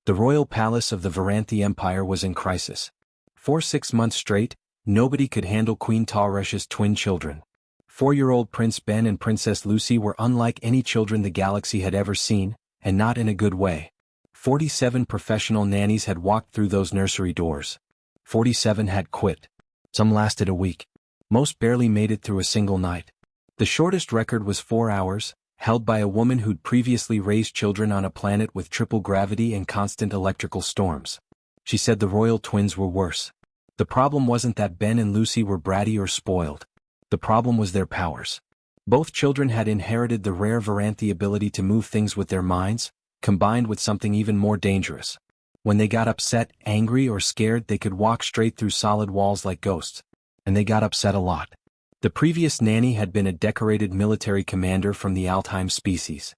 The royal palace of the Varanthi Empire was in crisis. For 6 months straight, nobody could handle Queen Talresh's twin children. 4-year-old Prince Ben and Princess Lucy were unlike any children the galaxy had ever seen, and not in a good way. 47 professional nannies had walked through those nursery doors. 47 had quit. Some lasted a week. Most barely made it through a single night. The shortest record was 4 hours, held by a woman who'd previously raised children on a planet with triple gravity and constant electrical storms. She said the royal twins were worse. The problem wasn't that Ben and Lucy were bratty or spoiled. The problem was their powers. Both children had inherited the rare Varanthi ability to move things with their minds, combined with something even more dangerous. When they got upset, angry, or scared, they could walk straight through solid walls like ghosts. And they got upset a lot. The previous nanny had been a decorated military commander from the Altheim species.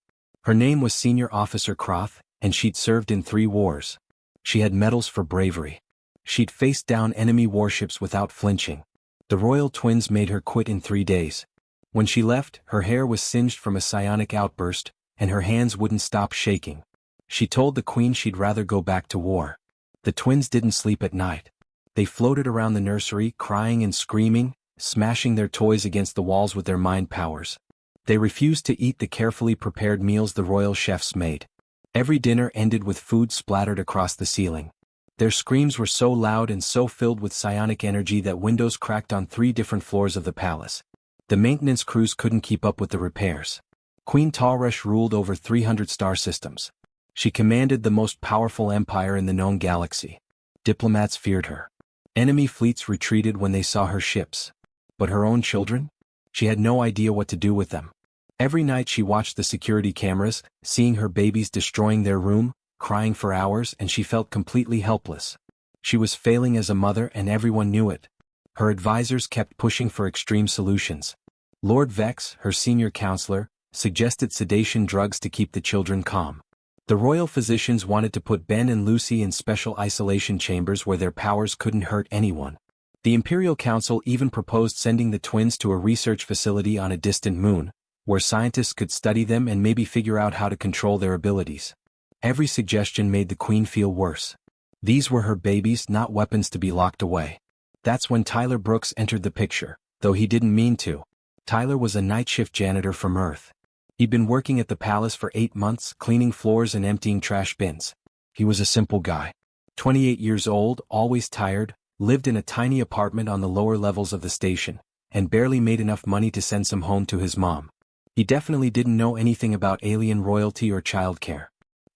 Her name was Senior Officer Croth, and she'd served in 3 wars. She had medals for bravery. She'd faced down enemy warships without flinching. The royal twins made her quit in 3 days. When she left, her hair was singed from a psionic outburst, and her hands wouldn't stop shaking. She told the queen she'd rather go back to war. The twins didn't sleep at night. They floated around the nursery, crying and screaming, smashing their toys against the walls with their mind powers. They refused to eat the carefully prepared meals the royal chefs made. Every dinner ended with food splattered across the ceiling. Their screams were so loud and so filled with psionic energy that windows cracked on 3 different floors of the palace. The maintenance crews couldn't keep up with the repairs. Queen Talresh ruled over 300 star systems. She commanded the most powerful empire in the known galaxy. Diplomats feared her. Enemy fleets retreated when they saw her ships. But her own children? She had no idea what to do with them. Every night she watched the security cameras, seeing her babies destroying their room, crying for hours, and she felt completely helpless. She was failing as a mother and everyone knew it. Her advisors kept pushing for extreme solutions. Lord Vex, her senior counselor, suggested sedation drugs to keep the children calm. The royal physicians wanted to put Ben and Lucy in special isolation chambers where their powers couldn't hurt anyone. The Imperial Council even proposed sending the twins to a research facility on a distant moon, where scientists could study them and maybe figure out how to control their abilities. Every suggestion made the queen feel worse. These were her babies, not weapons to be locked away. That's when Tyler Brooks entered the picture, though he didn't mean to. Tyler was a night shift janitor from Earth. He'd been working at the palace for 8 months, cleaning floors and emptying trash bins. He was a simple guy. 28 years old, always tired, lived in a tiny apartment on the lower levels of the station, and barely made enough money to send some home to his mom. He definitely didn't know anything about alien royalty or childcare.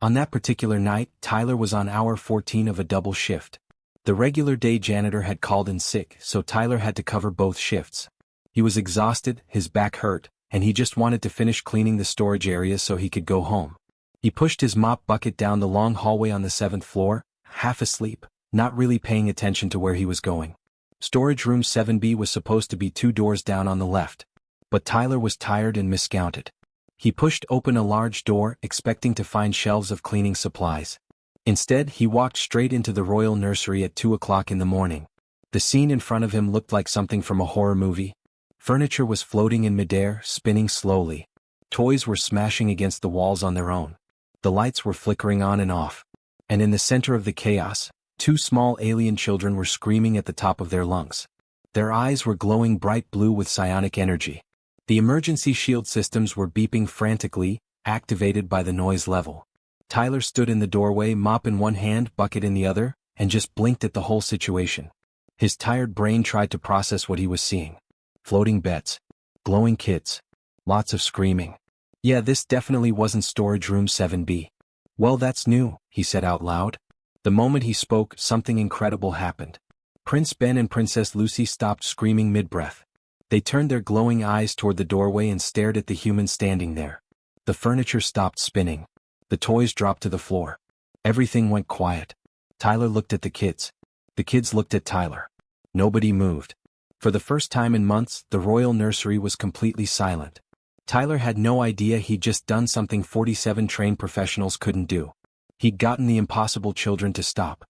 On that particular night, Tyler was on hour 14 of a double shift. The regular day janitor had called in sick, so Tyler had to cover both shifts. He was exhausted, his back hurt, and he just wanted to finish cleaning the storage area so he could go home. He pushed his mop bucket down the long hallway on the 7th floor, half asleep, not really paying attention to where he was going. Storage room 7B was supposed to be 2 doors down on the left. But Tyler was tired and miscounted. He pushed open a large door, expecting to find shelves of cleaning supplies. Instead, he walked straight into the royal nursery at 2 o'clock in the morning. The scene in front of him looked like something from a horror movie. Furniture was floating in midair, spinning slowly. Toys were smashing against the walls on their own. The lights were flickering on and off. And in the center of the chaos, 2 small alien children were screaming at the top of their lungs. Their eyes were glowing bright blue with psionic energy. The emergency shield systems were beeping frantically, activated by the noise level. Tyler stood in the doorway, mop in one hand, bucket in the other, and just blinked at the whole situation. His tired brain tried to process what he was seeing. Floating beds. Glowing kids. Lots of screaming. Yeah, this definitely wasn't storage room 7B. Well, that's new, he said out loud. The moment he spoke, something incredible happened. Prince Ben and Princess Lucy stopped screaming mid-breath. They turned their glowing eyes toward the doorway and stared at the human standing there. The furniture stopped spinning. The toys dropped to the floor. Everything went quiet. Tyler looked at the kids. The kids looked at Tyler. Nobody moved. For the first time in months, the royal nursery was completely silent. Tyler had no idea he'd just done something 47 trained professionals couldn't do. He'd gotten the impossible children to stop.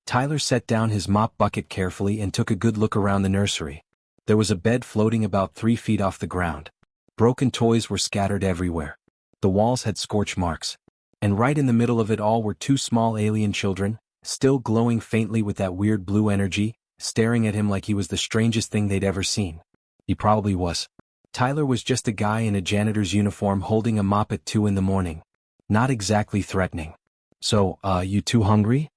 Tyler set down his mop bucket carefully and took a good look around the nursery. There was a bed floating about 3 feet off the ground. Broken toys were scattered everywhere. The walls had scorch marks. And right in the middle of it all were two small alien children, still glowing faintly with that weird blue energy, staring at him like he was the strangest thing they'd ever seen. He probably was. Tyler was just a guy in a janitor's uniform holding a mop at 2 in the morning. Not exactly threatening. So, you two hungry?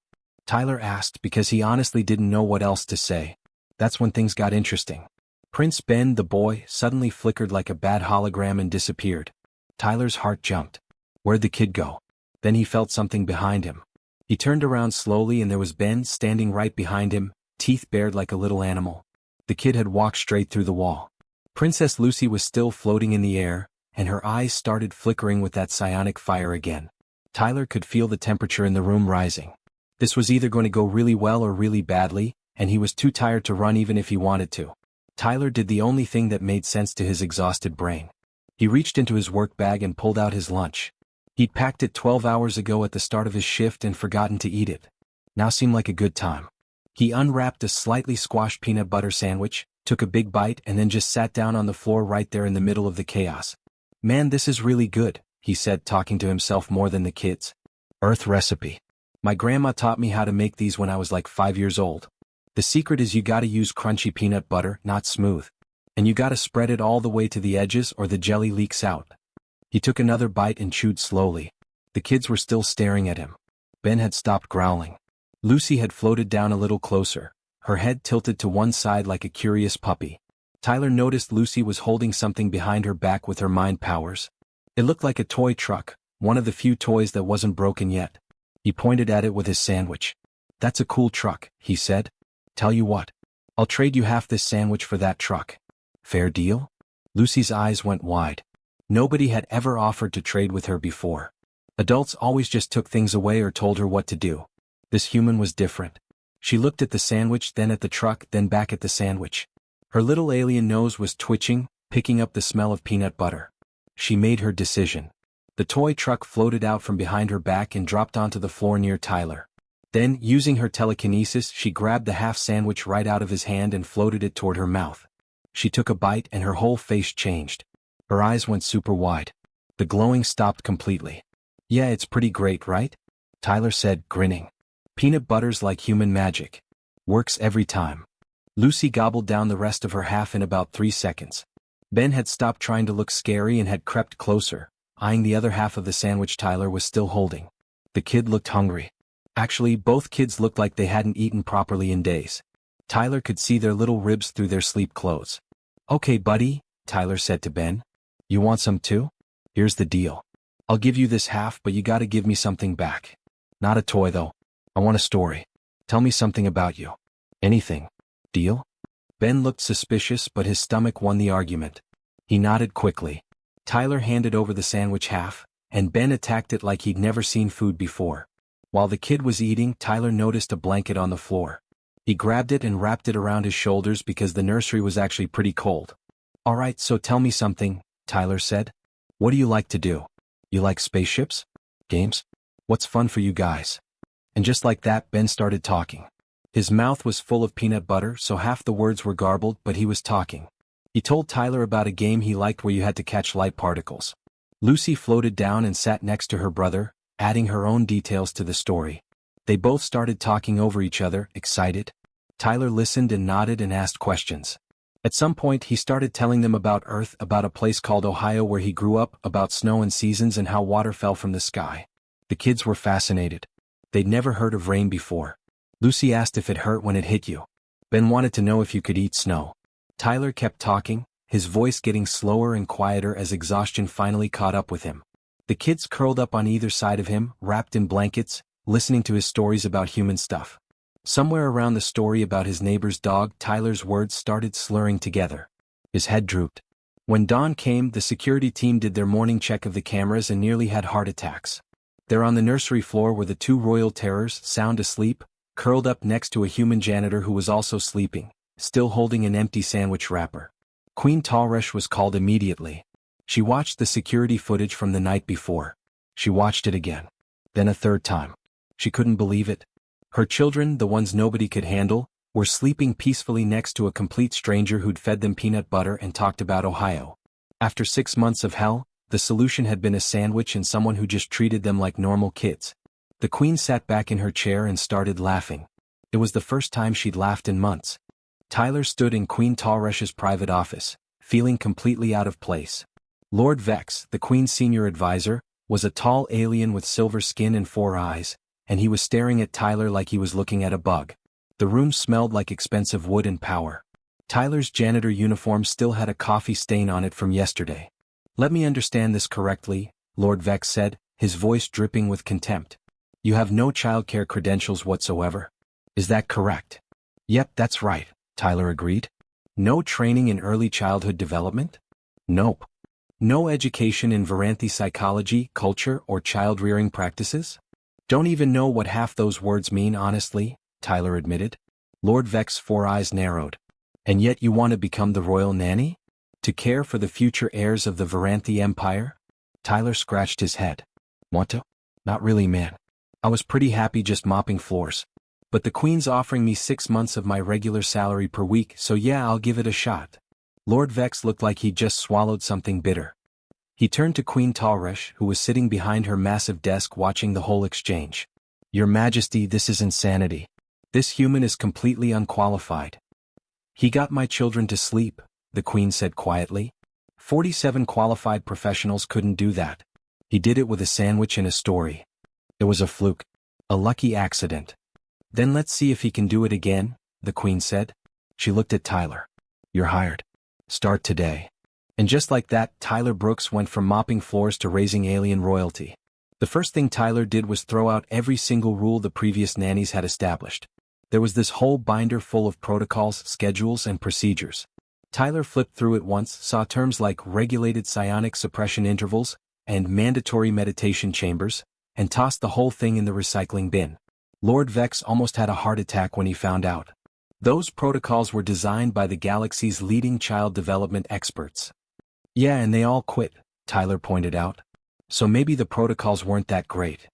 Tyler asked because he honestly didn't know what else to say. That's when things got interesting. Prince Ben, the boy, suddenly flickered like a bad hologram and disappeared. Tyler's heart jumped. Where'd the kid go? Then he felt something behind him. He turned around slowly and there was Ben standing right behind him, teeth bared like a little animal. The kid had walked straight through the wall. Princess Lucy was still floating in the air, and her eyes started flickering with that psionic fire again. Tyler could feel the temperature in the room rising. This was either going to go really well or really badly, and he was too tired to run even if he wanted to. Tyler did the only thing that made sense to his exhausted brain. He reached into his work bag and pulled out his lunch. He'd packed it 12 hours ago at the start of his shift and forgotten to eat it. Now seemed like a good time. He unwrapped a slightly squashed peanut butter sandwich, took a big bite and then just sat down on the floor right there in the middle of the chaos. Man, this is really good, he said, talking to himself more than the kids. Earth recipe. My grandma taught me how to make these when I was like 5 years old. The secret is you gotta use crunchy peanut butter, not smooth. And you gotta spread it all the way to the edges or the jelly leaks out. He took another bite and chewed slowly. The kids were still staring at him. Ben had stopped growling. Lucy had floated down a little closer, her head tilted to one side like a curious puppy. Tyler noticed Lucy was holding something behind her back with her mind powers. It looked like a toy truck, one of the few toys that wasn't broken yet. He pointed at it with his sandwich. That's a cool truck, he said. Tell you what. I'll trade you half this sandwich for that truck. Fair deal? Lucy's eyes went wide. Nobody had ever offered to trade with her before. Adults always just took things away or told her what to do. This human was different. She looked at the sandwich, then at the truck, then back at the sandwich. Her little alien nose was twitching, picking up the smell of peanut butter. She made her decision. The toy truck floated out from behind her back and dropped onto the floor near Tyler. Then, using her telekinesis, she grabbed the half sandwich right out of his hand and floated it toward her mouth. She took a bite and her whole face changed. Her eyes went super wide. The glowing stopped completely. Yeah, it's pretty great, right? Tyler said, grinning. Peanut butter's like human magic. Works every time. Lucy gobbled down the rest of her half in about 3 seconds. Ben had stopped trying to look scary and had crept closer, eyeing the other half of the sandwich Tyler was still holding. The kid looked hungry. Actually, both kids looked like they hadn't eaten properly in days. Tyler could see their little ribs through their sleep clothes. Okay, buddy, Tyler said to Ben. You want some too? Here's the deal. I'll give you this half, but you gotta give me something back. Not a toy though. I want a story. Tell me something about you. Anything. Deal? Ben looked suspicious, but his stomach won the argument. He nodded quickly. Tyler handed over the sandwich half, and Ben attacked it like he'd never seen food before. While the kid was eating, Tyler noticed a blanket on the floor. He grabbed it and wrapped it around his shoulders because the nursery was actually pretty cold. All right, so tell me something, Tyler said. What do you like to do? You like spaceships? Games? What's fun for you guys? And just like that, Ben started talking. His mouth was full of peanut butter, so half the words were garbled, but he was talking. He told Tyler about a game he liked where you had to catch light particles. Lucy floated down and sat next to her brother, adding her own details to the story. They both started talking over each other, excited. Tyler listened and nodded and asked questions. At some point he started telling them about Earth, about a place called Ohio where he grew up, about snow and seasons and how water fell from the sky. The kids were fascinated. They'd never heard of rain before. Lucy asked if it hurt when it hit you. Ben wanted to know if you could eat snow. Tyler kept talking, his voice getting slower and quieter as exhaustion finally caught up with him. The kids curled up on either side of him, wrapped in blankets, listening to his stories about human stuff. Somewhere around the story about his neighbor's dog, Tyler's words started slurring together. His head drooped. When dawn came, the security team did their morning check of the cameras and nearly had heart attacks. There on the nursery floor were the two royal terrors, sound asleep, curled up next to a human janitor who was also sleeping, still holding an empty sandwich wrapper. Queen Talresh was called immediately. She watched the security footage from the night before. She watched it again. Then a third time. She couldn't believe it. Her children, the ones nobody could handle, were sleeping peacefully next to a complete stranger who'd fed them peanut butter and talked about Ohio. After 6 months of hell, The solution had been a sandwich and someone who just treated them like normal kids. The Queen sat back in her chair and started laughing. It was the first time she'd laughed in months. Tyler stood in Queen Talresh's private office, feeling completely out of place. Lord Vex, the Queen's senior advisor, was a tall alien with silver skin and 4 eyes, and he was staring at Tyler like he was looking at a bug. The room smelled like expensive wood and power. Tyler's janitor uniform still had a coffee stain on it from yesterday. "Let me understand this correctly," Lord Vex said, his voice dripping with contempt. "You have no childcare credentials whatsoever. Is that correct?" "Yep, that's right," Tyler agreed. "No training in early childhood development?" "Nope. No education in Varanthi psychology, culture, or child-rearing practices?" "Don't even know what half those words mean honestly," Tyler admitted. Lord Vex's 4 eyes narrowed. "And yet you want to become the royal nanny? To care for the future heirs of the Varanthi Empire?" Tyler scratched his head. "Want to? Not really, man. I was pretty happy just mopping floors. But the Queen's offering me 6 months of my regular salary per week, so yeah, I'll give it a shot." Lord Vex looked like he'd just swallowed something bitter. He turned to Queen Talresh, who was sitting behind her massive desk watching the whole exchange. "Your Majesty, this is insanity. This human is completely unqualified." "He got my children to sleep," the Queen said quietly. 47 qualified professionals couldn't do that. He did it with a sandwich and a story. It was a fluke. A lucky accident. "Then let's see if he can do it again," the Queen said. She looked at Tyler. "You're hired. Start today." And just like that, Tyler Brooks went from mopping floors to raising alien royalty. The first thing Tyler did was throw out every single rule the previous nannies had established. There was this whole binder full of protocols, schedules, and procedures. Tyler flipped through it once, saw terms like regulated psionic suppression intervals and mandatory meditation chambers, and tossed the whole thing in the recycling bin. Lord Vex almost had a heart attack when he found out. Those protocols were designed by the galaxy's leading child development experts. "Yeah, and they all quit," Tyler pointed out. So maybe the protocols weren't that great.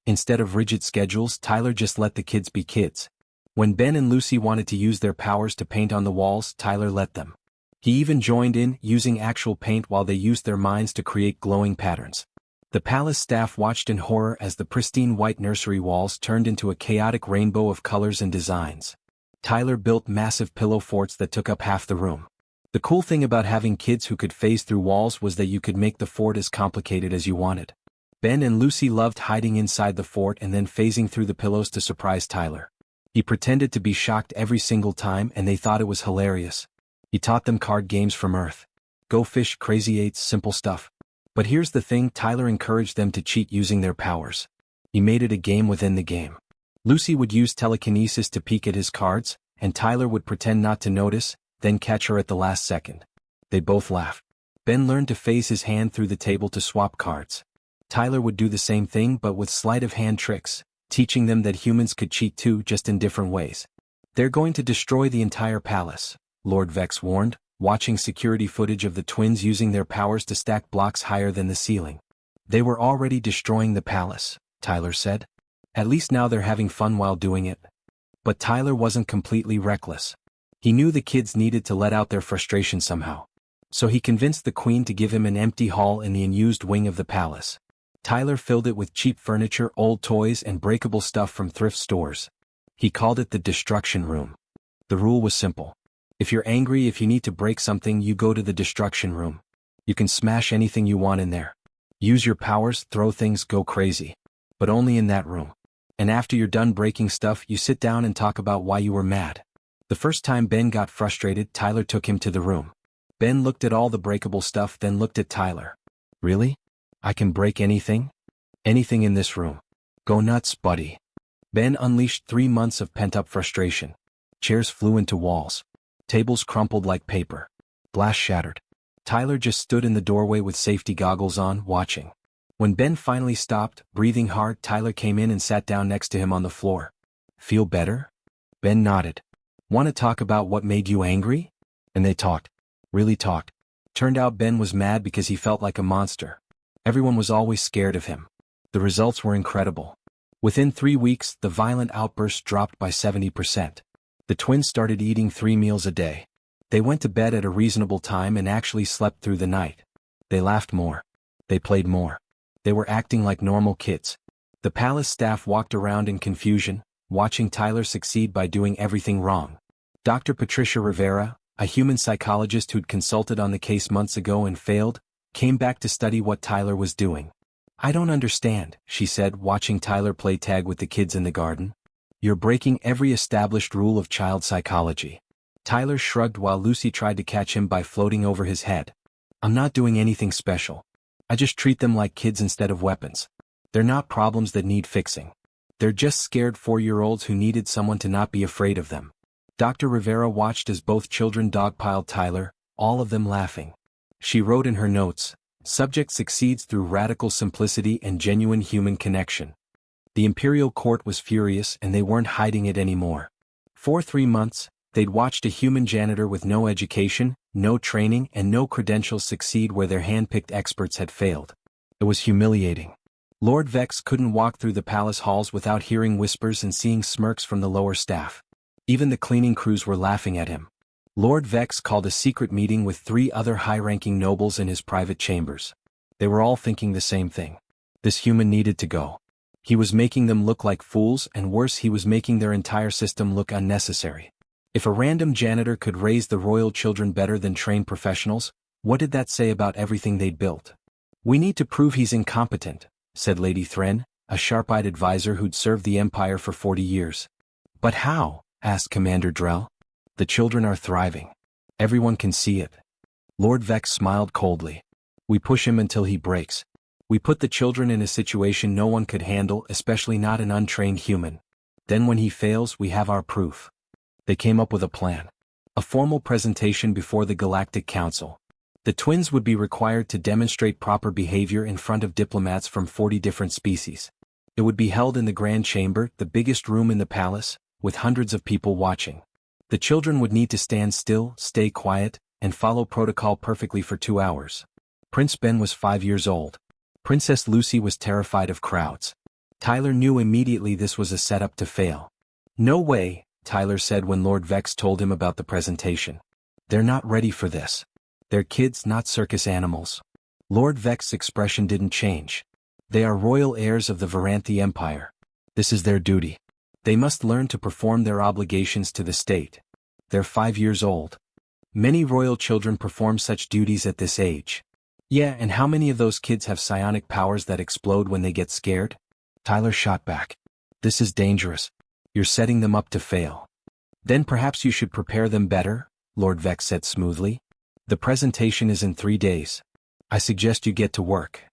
Instead of rigid schedules, Tyler just let the kids be kids. When Ben and Lucy wanted to use their powers to paint on the walls, Tyler let them. He even joined in, using actual paint while they used their minds to create glowing patterns. The palace staff watched in horror as the pristine white nursery walls turned into a chaotic rainbow of colors and designs. Tyler built massive pillow forts that took up half the room. The cool thing about having kids who could phase through walls was that you could make the fort as complicated as you wanted. Ben and Lucy loved hiding inside the fort and then phasing through the pillows to surprise Tyler. He pretended to be shocked every single time and they thought it was hilarious. He taught them card games from Earth. Go fish, crazy eights, simple stuff. But here's the thing, Tyler encouraged them to cheat using their powers. He made it a game within the game. Lucy would use telekinesis to peek at his cards, and Tyler would pretend not to notice, then catch her at the last second. They both laughed. Ben learned to phase his hand through the table to swap cards. Tyler would do the same thing but with sleight of hand tricks, teaching them that humans could cheat too, just in different ways. "They're going to destroy the entire palace," Lord Vex warned, watching security footage of the twins using their powers to stack blocks higher than the ceiling. "They were already destroying the palace," Tyler said. "At least now they're having fun while doing it." But Tyler wasn't completely reckless. He knew the kids needed to let out their frustration somehow. So he convinced the Queen to give him an empty hall in the unused wing of the palace. Tyler filled it with cheap furniture, old toys, and breakable stuff from thrift stores. He called it the Destruction Room. The rule was simple. If you're angry, if you need to break something, you go to the Destruction Room. You can smash anything you want in there. Use your powers, throw things, go crazy. But only in that room. And after you're done breaking stuff, you sit down and talk about why you were mad. The first time Ben got frustrated, Tyler took him to the room. Ben looked at all the breakable stuff, then looked at Tyler. "Really? I can break anything? Anything in this room? Go nuts, buddy." Ben unleashed 3 months of pent-up frustration. Chairs flew into walls. Tables crumpled like paper. Glass shattered. Tyler just stood in the doorway with safety goggles on, watching. When Ben finally stopped, breathing hard, Tyler came in and sat down next to him on the floor. "Feel better?" Ben nodded. "Want to talk about what made you angry?" And they talked. Really talked. Turned out Ben was mad because he felt like a monster. Everyone was always scared of him. The results were incredible. Within 3 weeks, the violent outbursts dropped by 70%. The twins started eating 3 meals a day. They went to bed at a reasonable time and actually slept through the night. They laughed more. They played more. They were acting like normal kids. The palace staff walked around in confusion, watching Tyler succeed by doing everything wrong. Dr. Patricia Rivera, a human psychologist who'd consulted on the case months ago and failed, came back to study what Tyler was doing. "I don't understand," she said, watching Tyler play tag with the kids in the garden. "You're breaking every established rule of child psychology." Tyler shrugged while Lucy tried to catch him by floating over his head. "I'm not doing anything special. I just treat them like kids instead of weapons. They're not problems that need fixing. They're just scared 4-year-olds who needed someone to not be afraid of them." Dr. Rivera watched as both children dogpiled Tyler, all of them laughing. She wrote in her notes, "Subject succeeds through radical simplicity and genuine human connection." The imperial court was furious and they weren't hiding it anymore. For 3 months, they'd watched a human janitor with no education, no training and no credentials succeed where their hand-picked experts had failed. It was humiliating. Lord Vex couldn't walk through the palace halls without hearing whispers and seeing smirks from the lower staff. Even the cleaning crews were laughing at him. Lord Vex called a secret meeting with 3 other high-ranking nobles in his private chambers. They were all thinking the same thing. This human needed to go. He was making them look like fools, and worse, he was making their entire system look unnecessary. If a random janitor could raise the royal children better than trained professionals, what did that say about everything they'd built? "We need to prove he's incompetent," said Lady Thren, a sharp-eyed advisor who'd served the Empire for 40 years. "But how?" asked Commander Drell. "The children are thriving. Everyone can see it." Lord Vex smiled coldly. "We push him until he breaks. We put the children in a situation no one could handle, especially not an untrained human. Then when he fails, we have our proof." They came up with a plan. A formal presentation before the Galactic Council. The twins would be required to demonstrate proper behavior in front of diplomats from 40 different species. It would be held in the Grand Chamber, the biggest room in the palace, with hundreds of people watching. The children would need to stand still, stay quiet, and follow protocol perfectly for 2 hours. Prince Ben was 5 years old. Princess Lucy was terrified of crowds. Tyler knew immediately this was a setup to fail. "No way," Tyler said when Lord Vex told him about the presentation. "They're not ready for this. They're kids, not circus animals." Lord Vex's expression didn't change. "They are royal heirs of the Varanthi Empire. This is their duty. They must learn to perform their obligations to the state. They're 5 years old. Many royal children perform such duties at this age." "Yeah, and how many of those kids have psionic powers that explode when they get scared?" Tyler shot back. "This is dangerous. You're setting them up to fail." "Then perhaps you should prepare them better," Lord Vex said smoothly. "The presentation is in 3 days. I suggest you get to work."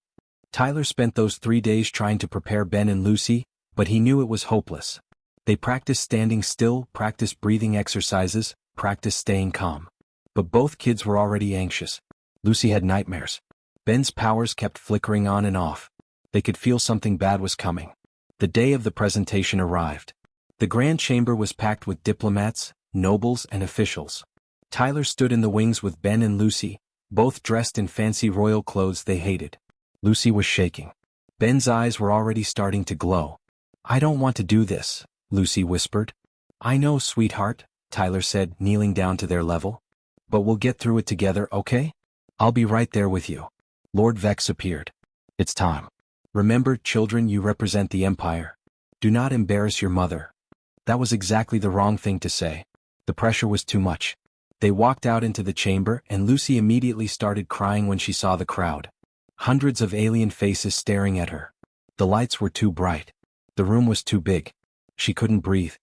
Tyler spent those 3 days trying to prepare Ben and Lucy, but he knew it was hopeless. They practiced standing still, practiced breathing exercises, practiced staying calm. But both kids were already anxious. Lucy had nightmares. Ben's powers kept flickering on and off. They could feel something bad was coming. The day of the presentation arrived. The Grand Chamber was packed with diplomats, nobles, and officials. Tyler stood in the wings with Ben and Lucy, both dressed in fancy royal clothes they hated. Lucy was shaking. Ben's eyes were already starting to glow. "I don't want to do this," Lucy whispered. "I know, sweetheart," Tyler said, kneeling down to their level. "But we'll get through it together, okay? I'll be right there with you." Lord Vex appeared. "It's time. Remember, children, you represent the Empire. Do not embarrass your mother." That was exactly the wrong thing to say. The pressure was too much. They walked out into the chamber and Lucy immediately started crying when she saw the crowd. Hundreds of alien faces staring at her. The lights were too bright. The room was too big. She couldn't breathe.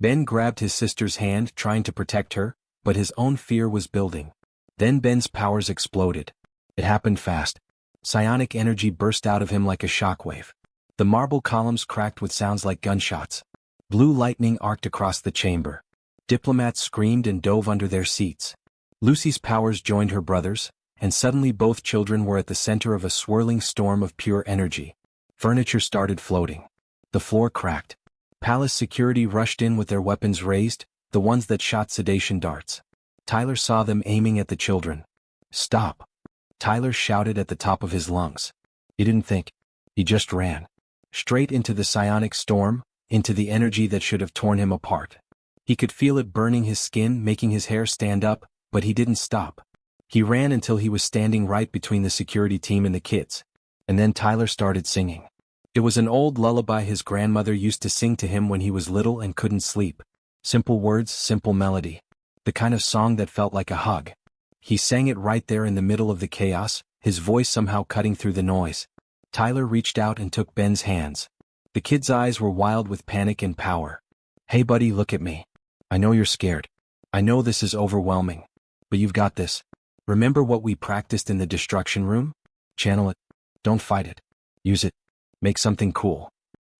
Ben grabbed his sister's hand, trying to protect her, but his own fear was building. Then Ben's powers exploded. It happened fast. Psionic energy burst out of him like a shockwave. The marble columns cracked with sounds like gunshots. Blue lightning arced across the chamber. Diplomats screamed and dove under their seats. Lucy's powers joined her brother's, and suddenly both children were at the center of a swirling storm of pure energy. Furniture started floating. The floor cracked. Palace security rushed in with their weapons raised, the ones that shot sedation darts. Tyler saw them aiming at the children. "Stop!" Tyler shouted at the top of his lungs. He didn't think. He just ran. Straight into the psionic storm, into the energy that should have torn him apart. He could feel it burning his skin, making his hair stand up, but he didn't stop. He ran until he was standing right between the security team and the kids. And then Tyler started singing. It was an old lullaby his grandmother used to sing to him when he was little and couldn't sleep. Simple words, simple melody. The kind of song that felt like a hug. He sang it right there in the middle of the chaos, his voice somehow cutting through the noise. Tyler reached out and took Ben's hands. The kid's eyes were wild with panic and power. "Hey buddy, look at me. I know you're scared. I know this is overwhelming. But you've got this. Remember what we practiced in the destruction room? Channel it. Don't fight it. Use it. Make something cool."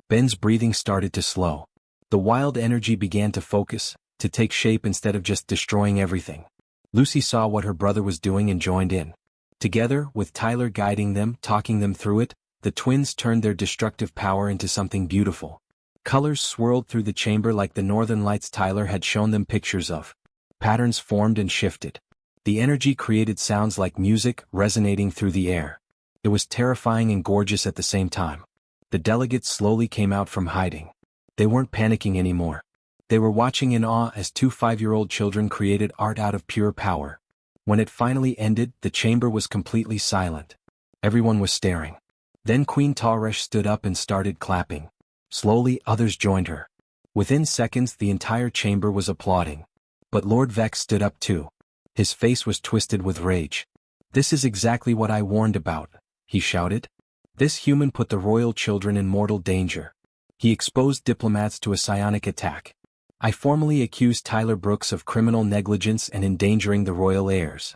Ben's breathing started to slow. The wild energy began to focus, to take shape instead of just destroying everything. Lucy saw what her brother was doing and joined in. Together, with Tyler guiding them, talking them through it, the twins turned their destructive power into something beautiful. Colors swirled through the chamber like the northern lights Tyler had shown them pictures of. Patterns formed and shifted. The energy created sounds like music resonating through the air. It was terrifying and gorgeous at the same time. The delegates slowly came out from hiding. They weren't panicking anymore. They were watching in awe as two 5-year-old children created art out of pure power. When it finally ended, the chamber was completely silent. Everyone was staring. Then Queen Talresh stood up and started clapping. Slowly, others joined her. Within seconds, the entire chamber was applauding. But Lord Vex stood up too. His face was twisted with rage. "This is exactly what I warned about," he shouted. "This human put the royal children in mortal danger. He exposed diplomats to a psionic attack. I formally accuse Tyler Brooks of criminal negligence and endangering the royal heirs.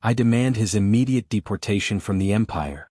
I demand his immediate deportation from the Empire."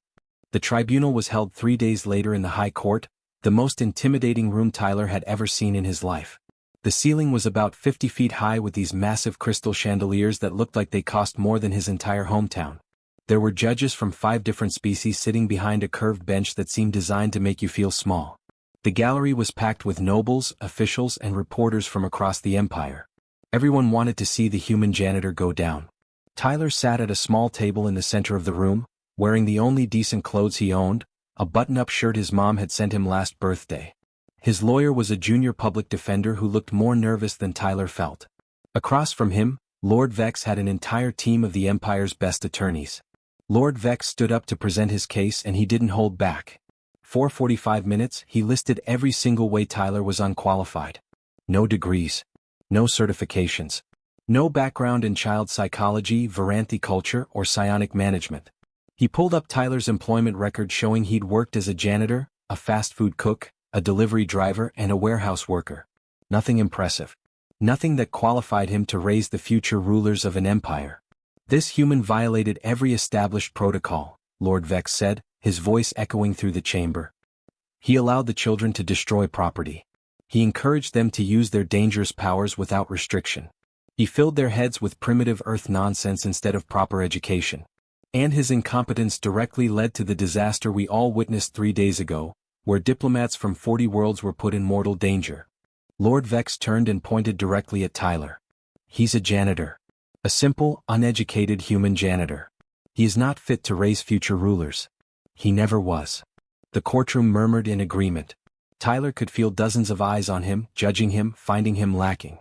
The tribunal was held 3 days later in the High Court, the most intimidating room Tyler had ever seen in his life. The ceiling was about 50 feet high with these massive crystal chandeliers that looked like they cost more than his entire hometown. There were judges from 5 different species sitting behind a curved bench that seemed designed to make you feel small. The gallery was packed with nobles, officials, and reporters from across the Empire. Everyone wanted to see the human janitor go down. Tyler sat at a small table in the center of the room, wearing the only decent clothes he owned, a button-up shirt his mom had sent him last birthday. His lawyer was a junior public defender who looked more nervous than Tyler felt. Across from him, Lord Vex had an entire team of the Empire's best attorneys. Lord Vex stood up to present his case and he didn't hold back. For 45 minutes, he listed every single way Tyler was unqualified. No degrees. No certifications. No background in child psychology, Varanthi culture, or psionic management. He pulled up Tyler's employment record showing he'd worked as a janitor, a fast food cook, a delivery driver, and a warehouse worker. Nothing impressive. Nothing that qualified him to raise the future rulers of an empire. This human violated every established protocol, Lord Vex said, his voice echoing through the chamber. He allowed the children to destroy property. He encouraged them to use their dangerous powers without restriction. He filled their heads with primitive earth nonsense instead of proper education. And his incompetence directly led to the disaster we all witnessed 3 days ago, where diplomats from 40 worlds were put in mortal danger. Lord Vex turned and pointed directly at Tyler. "He's a janitor. A simple, uneducated human janitor. He is not fit to raise future rulers. He never was." The courtroom murmured in agreement. Tyler could feel dozens of eyes on him, judging him, finding him lacking.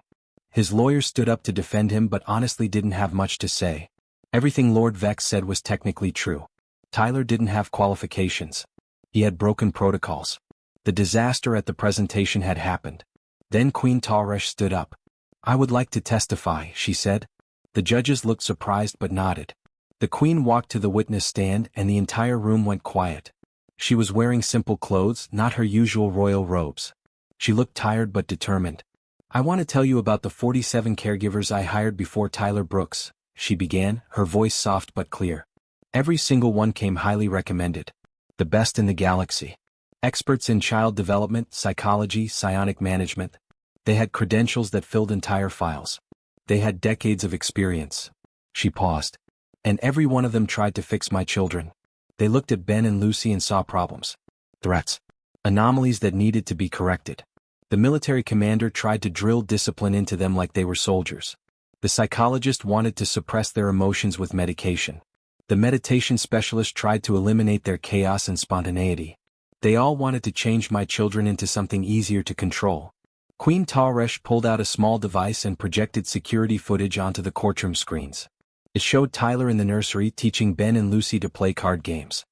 His lawyer stood up to defend him but honestly didn't have much to say. Everything Lord Vex said was technically true. Tyler didn't have qualifications. He had broken protocols. The disaster at the presentation had happened. Then Queen Talresh stood up. "I would like to testify," she said. The judges looked surprised but nodded. The queen walked to the witness stand and the entire room went quiet. She was wearing simple clothes, not her usual royal robes. She looked tired but determined. "I want to tell you about the 47 caregivers I hired before Tyler Brooks," she began, her voice soft but clear. "Every single one came highly recommended. The best in the galaxy. Experts in child development, psychology, psionic management. They had credentials that filled entire files. They had decades of experience." She paused. "And every one of them tried to fix my children. They looked at Ben and Lucy and saw problems. Threats. Anomalies that needed to be corrected. The military commander tried to drill discipline into them like they were soldiers. The psychologist wanted to suppress their emotions with medication. The meditation specialist tried to eliminate their chaos and spontaneity. They all wanted to change my children into something easier to control." Queen Talresh pulled out a small device and projected security footage onto the courtroom screens. It showed Tyler in the nursery teaching Ben and Lucy to play card games.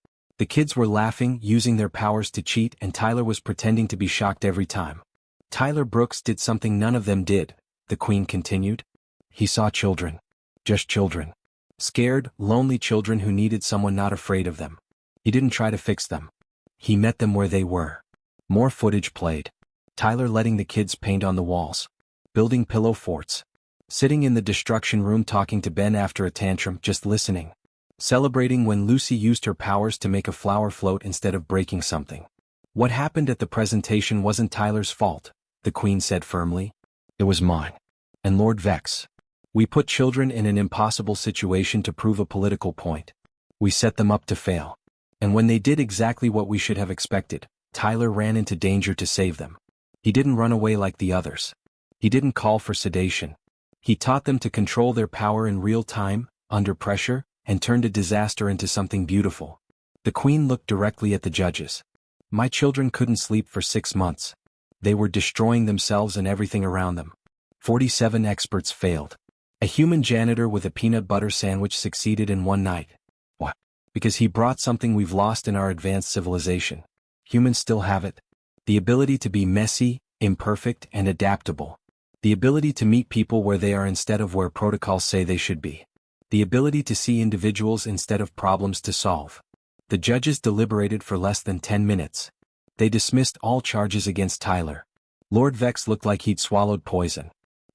The kids were laughing, using their powers to cheat, and Tyler was pretending to be shocked every time. Tyler Brooks did something none of them did, the Queen continued. He saw children. Just children. Scared, lonely children who needed someone not afraid of them. He didn't try to fix them. He met them where they were. More footage played. Tyler letting the kids paint on the walls. Building pillow forts. Sitting in the destruction room talking to Ben after a tantrum, just listening. Celebrating when Lucy used her powers to make a flower float instead of breaking something. What happened at the presentation wasn't Tyler's fault, the Queen said firmly. It was mine. And Lord Vex. We put children in an impossible situation to prove a political point. We set them up to fail. And when they did exactly what we should have expected, Tyler ran into danger to save them. He didn't run away like the others. He didn't call for sedation. He taught them to control their power in real time, under pressure, and turned a disaster into something beautiful. The Queen looked directly at the judges. My children couldn't sleep for 6 months. They were destroying themselves and everything around them. 47 experts failed. A human janitor with a peanut butter sandwich succeeded in one night. What? Because he brought something we've lost in our advanced civilization. Humans still have it. The ability to be messy, imperfect, and adaptable. The ability to meet people where they are instead of where protocols say they should be. The ability to see individuals instead of problems to solve. The judges deliberated for less than 10 minutes. They dismissed all charges against Tyler. Lord Vex looked like he'd swallowed poison.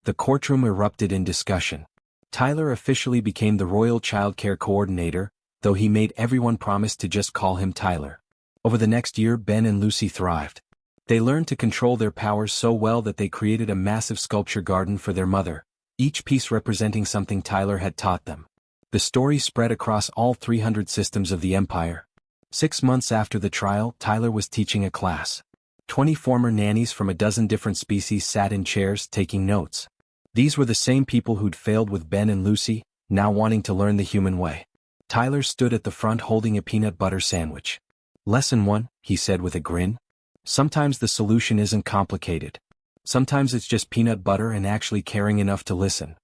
The courtroom erupted in discussion. Tyler officially became the Royal Child Care Coordinator, though he made everyone promise to just call him Tyler. Over the next year, Ben and Lucy thrived. They learned to control their powers so well that they created a massive sculpture garden for their mother, each piece representing something Tyler had taught them. The story spread across all 300 systems of the Empire. 6 months after the trial, Tyler was teaching a class. 20 former nannies from a dozen different species sat in chairs taking notes. These were the same people who'd failed with Ben and Lucy, now wanting to learn the human way. Tyler stood at the front holding a peanut butter sandwich. Lesson 1, he said with a grin. Sometimes the solution isn't complicated. Sometimes it's just peanut butter and actually caring enough to listen.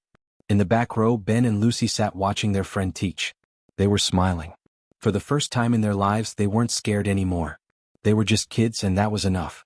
In the back row, Ben and Lucy sat watching their friend teach. They were smiling. For the first time in their lives, they weren't scared anymore. They were just kids, and that was enough.